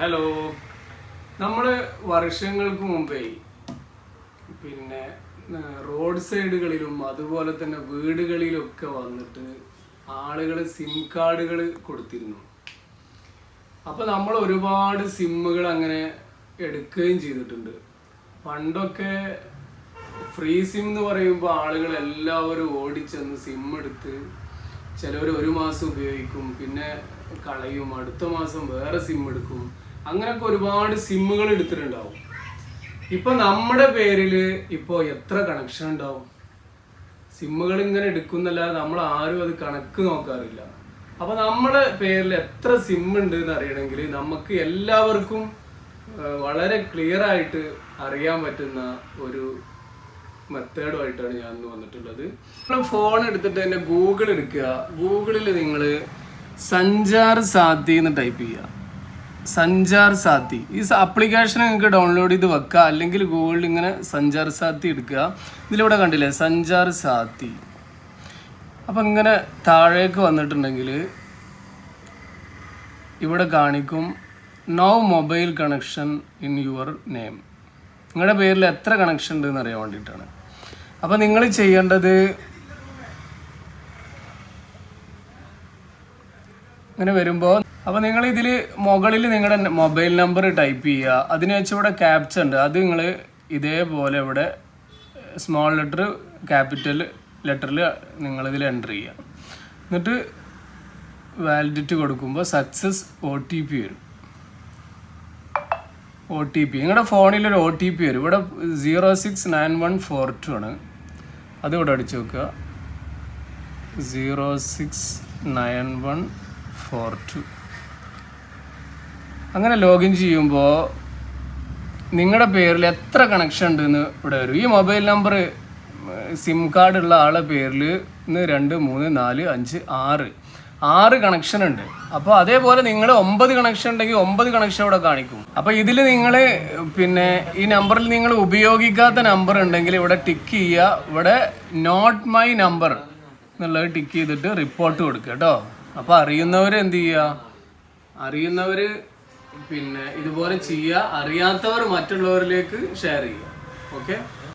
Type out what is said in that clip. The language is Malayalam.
ഹലോ, നമ്മൾ വർഷങ്ങൾക്ക് മുമ്പേ പിന്നെ റോഡ് സൈഡുകളിലും അതുപോലെ തന്നെ വീടുകളിലൊക്കെ വന്നിട്ട് ആളുകൾ സിം കാർഡുകൾ കൊടുത്തിരുന്നു. അപ്പോൾ നമ്മൾ ഒരുപാട് സിമ്മുകൾ അങ്ങനെ എടുക്കുകയും ചെയ്തിട്ടുണ്ട്. പണ്ടൊക്കെ ഫ്രീ സിം എന്ന് പറയുമ്പോൾ ആളുകൾ എല്ലാവരും ഓടിച്ചെന്ന് സിം എടുത്ത് ചിലവർ ഒരു മാസം ഉപയോഗിക്കും, പിന്നെ കളയും, അടുത്ത മാസം വേറെ സിം എടുക്കും. അങ്ങനെയൊക്കെ ഒരുപാട് സിമ്മുകൾ എടുത്തിട്ടുണ്ടാവും. ഇപ്പൊ നമ്മുടെ പേരിൽ ഇപ്പോൾ എത്ര കണക്ഷൻ ഉണ്ടാവും? സിമ്മുകൾ ഇങ്ങനെ എടുക്കുന്നല്ലാതെ നമ്മൾ ആരും അത് കണക്ക് നോക്കാറില്ല. അപ്പൊ നമ്മുടെ പേരിൽ എത്ര സിം ഉണ്ട് എന്ന് അറിയണമെങ്കിൽ നമുക്ക് എല്ലാവർക്കും വളരെ ക്ലിയർ ആയിട്ട് അറിയാൻ പറ്റുന്ന ഒരു മെത്തേഡുമായിട്ടാണ് ഞാൻ ഇന്ന് വന്നിട്ടുള്ളത്. ഫോൺ എടുത്തിട്ട് തന്നെ ഗൂഗിൾ എടുക്കുക. ഗൂഗിളിൽ നിങ്ങൾ സഞ്ചാർ സാത്തി എന്ന് ടൈപ്പ് ചെയ്യുക. സഞ്ചാർ സാത്തി ഈ ആപ്ലിക്കേഷൻ നിങ്ങൾക്ക് ഡൗൺലോഡ് ചെയ്ത് വെക്കുക, അല്ലെങ്കിൽ ഗൂഗിളിൽ ഇങ്ങനെ സഞ്ചാർ സാത്തി എടുക്കുക. ഇതിലൂടെ കണ്ടില്ലേ സഞ്ചാർ സാത്തി. അപ്പം ഇങ്ങനെ താഴേക്ക് വന്നിട്ടുണ്ടെങ്കിൽ ഇവിടെ കാണിക്കും no mobile connection in your name. നിങ്ങളുടെ പേരിൽ എത്ര കണക്ഷൻ ഉണ്ടെന്ന് അറിയാൻ വേണ്ടിയിട്ടാണ്. അപ്പം നിങ്ങൾ ചെയ്യേണ്ടത് ഇങ്ങനെ വരുമ്പോൾ അപ്പോൾ നിങ്ങൾ ഇതിൽ മുകളിൽ നിങ്ങളുടെ മൊബൈൽ നമ്പർ ടൈപ്പ് ചെയ്യുക. അതിന് വെച്ച് ഇവിടെ ക്യാപ്ച ഉണ്ട്, അത് നിങ്ങൾ ഇതേപോലെ ഇവിടെ സ്മോൾ ലെറ്റർ ക്യാപിറ്റൽ ലെറ്ററിൽ നിങ്ങളിതിൽ എൻ്റർ ചെയ്യുക. എന്നിട്ട് വാലിഡിറ്റി കൊടുക്കുമ്പോൾ സക്സസ് OTP വരും. OTP നിങ്ങളുടെ ഫോണിലൊരു OTP വരും. ഇവിടെ 069142 ആണ്. അത് ഇവിടെ അടിച്ചു വെക്കുക. 069142. അങ്ങനെ ലോഗിൻ ചെയ്യുമ്പോൾ നിങ്ങളുടെ പേരിൽ എത്ര കണക്ഷൻ ഉണ്ടെന്ന് ഇവിടെ വരും. ഈ മൊബൈൽ നമ്പർ സിം കാർഡ് ഉള്ള ആളെ പേരിൽ 1 2 3 4 5 6 കണക്ഷൻ ഉണ്ട്. അപ്പോൾ അതേപോലെ നിങ്ങൾ 9 കണക്ഷൻ ഉണ്ടെങ്കിൽ 9 കണക്ഷൻ ഇവിടെ കാണിക്കും. അപ്പോൾ ഇതിൽ നിങ്ങൾ പിന്നെ ഈ നമ്പറിൽ നിങ്ങൾ ഉപയോഗിക്കാത്ത നമ്പർ ഉണ്ടെങ്കിൽ ഇവിടെ ടിക്ക് ചെയ്യുക. ഇവിടെ നോട്ട് മൈ നമ്പർ എന്നുള്ളത് ടിക്ക് ചെയ്തിട്ട് റിപ്പോർട്ട് കൊടുക്കുക കേട്ടോ. അപ്പോൾ അറിയുന്നവർ എന്ത് ചെയ്യുക, അറിയുന്നവർ പിന്നെ ഇതുപോലെ ചെയ്യുക, അറിയാത്തവർ മറ്റുള്ളവരിലേക്ക് ഷെയർ ചെയ്യുക. ഓക്കെ.